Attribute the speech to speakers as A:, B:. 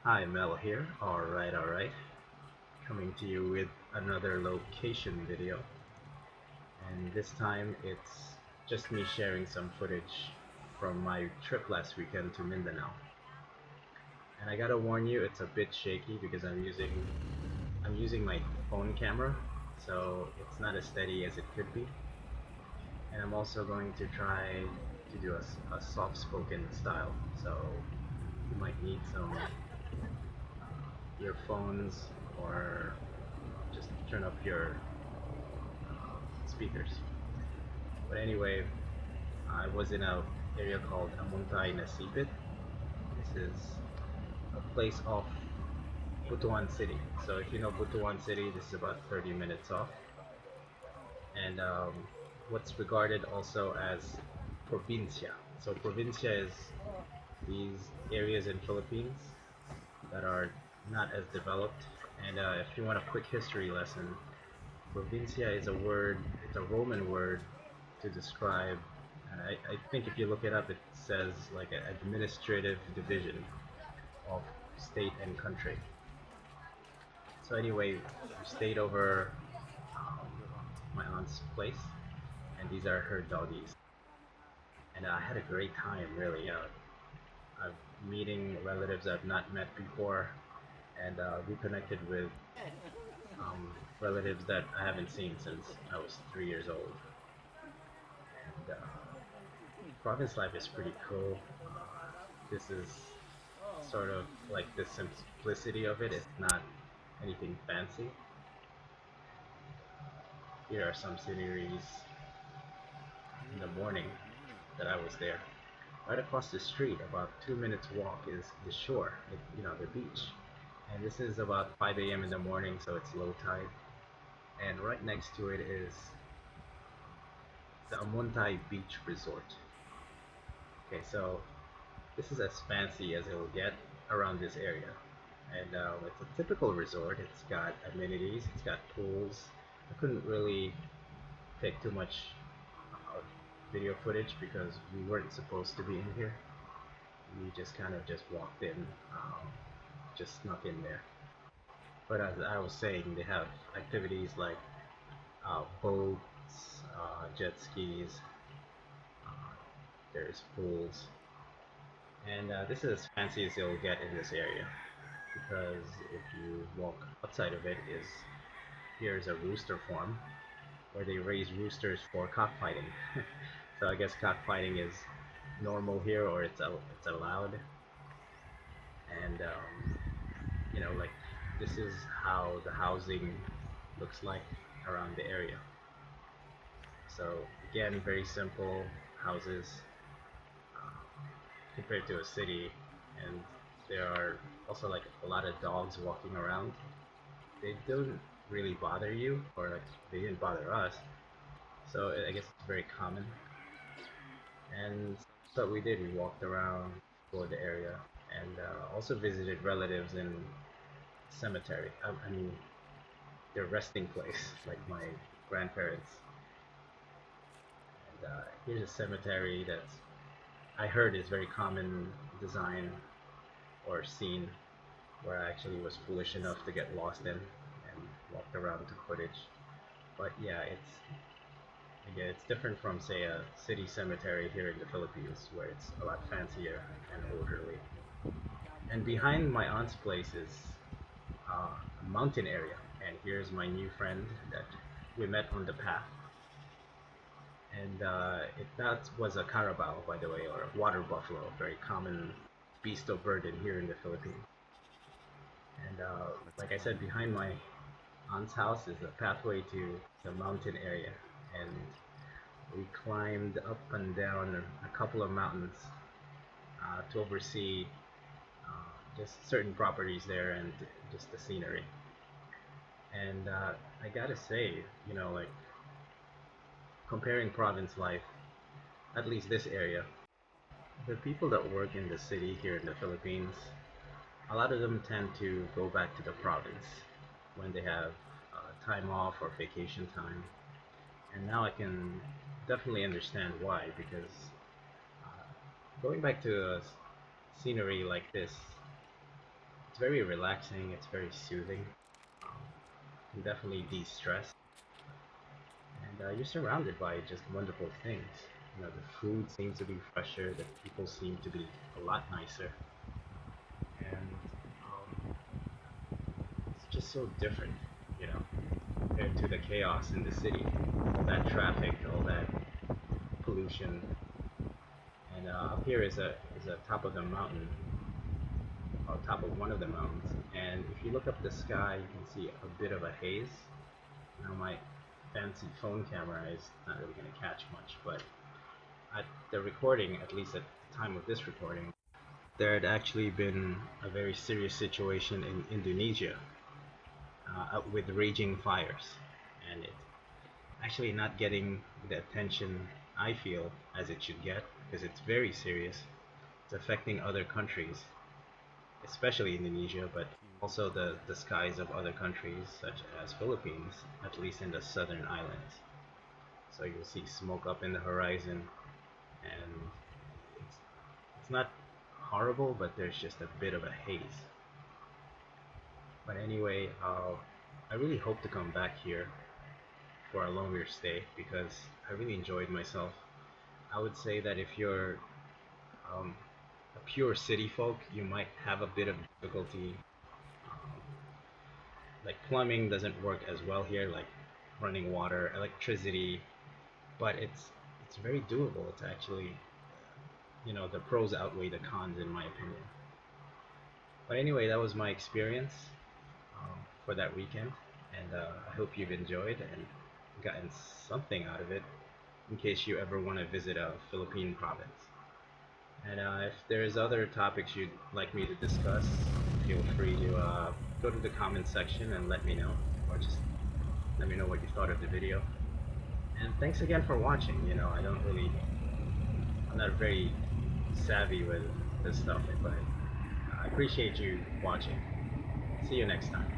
A: Hi, Mel here. Alright. Coming to you with another location video. And this time it's just me sharing some footage from my trip last weekend to Mindanao. And I gotta warn you, it's a bit shaky because I'm using my phone camera, so it's not as steady as it could be. And I'm also going to try to do a soft-spoken style, so you might need some earphones or just turn up your speakers. But anyway, I was in a area called Amuntay Nasipit. This is a place off Butuan City. So if you know Butuan City, this is about 30 minutes off. And what's regarded also as Probinsya. So Probinsya is these areas in Philippines that are not as developed. And if you want a quick history lesson, Provincia is a word, it's a Roman word to describe, I think if you look it up, it says like an administrative division of state and country. So anyway, we stayed over um, my aunt's place, and these are her doggies. And I had a great time, really. I'm meeting relatives I've not met before, and reconnected with um, relatives that I haven't seen since I was 3 years old. And province life is pretty cool. This is sort of like the simplicity of it. It's not anything fancy. Here are some sceneries in the morning that I was there. Right across the street, about 2 minutes walk, is the shore, the beach. And this is about 5 a.m. in the morning, so it's low tide. And right next to it is the Amuntai Beach Resort. Okay, so this is as fancy as it will get around this area. And it's a typical resort. It's got amenities, it's got pools. I couldn't really take too much uh, video footage because we weren't supposed to be in here. We just kind of just walked in, just snuck in there. But as I was saying, they have activities like boats, jet skis, uh, there's pools, and this is as fancy as you'll get in this area. Because if you walk outside of it, is here's a rooster farm where they raise roosters for cockfighting. So I guess cockfighting is normal here, or it's allowed. And like this is how the housing looks like around the area. So again, very simple houses compared to a city, and there are also like a lot of dogs walking around. They don't really bother you, or like they didn't bother us. So I guess it's very common. And so we did. We walked around, explored the area, and also visited relatives in cemetery. I mean, their resting place, like my grandparents. And here's a cemetery that's I heard is very common design or scene where I actually was foolish enough to get lost in and walked around took footage. But yeah, it's different from say a city cemetery here in the Philippines where it's a lot fancier and orderly. And behind my aunt's place is a mountain area. And here's my new friend that we met on the path. And that was a carabao, by the way, or a water buffalo, a very common beast of burden here in the Philippines. And like I said, behind my aunt's house is a pathway to the mountain area. And we climbed up and down a couple of mountains to oversee just certain properties there and just the scenery. And I gotta say, like comparing province life, at least this area, the people that work in the city here in the Philippines, a lot of them tend to go back to the province when they have time off or vacation time. And now I can definitely understand why, because going back to a scenery like this it's very relaxing. It's very soothing. Um, can definitely de-stress, and you're surrounded by just wonderful things. The food seems to be fresher. The people seem to be a lot nicer, and it's just so different, you know, compared to the chaos in the city, all that traffic, all that pollution. And up here is a top of the mountain, on top of one of the mountains. And if you look up the sky, you can see a bit of a haze. Now my fancy phone camera is not really going to catch much, but at the recording, at least at the time of this recording, there had actually been a very serious situation in Indonesia with raging fires, and it actually not getting the attention I feel as it should get because it's very serious. It's affecting other countries, especially Indonesia, but also the skies of other countries such as Philippines, at least in the southern islands. So you'll see smoke up in the horizon, and it's, it's not horrible, but there's just a bit of a haze. But anyway, I really hope to come back here for a longer stay because I really enjoyed myself. I would say that if you're um, a pure city folk, you might have a bit of difficulty. Um, like plumbing doesn't work as well here, like running water, electricity, but it's very doable. It's actually, the pros outweigh the cons in my opinion. But anyway, that was my experience for that weekend, and I hope you've enjoyed and gotten something out of it in case you ever want to visit a Philippine province. And if there's other topics you'd like me to discuss, feel free to go to the comment section and let me know, or just let me know what you thought of the video. And thanks again for watching. I'm not very savvy with this stuff, but I appreciate you watching. See you next time.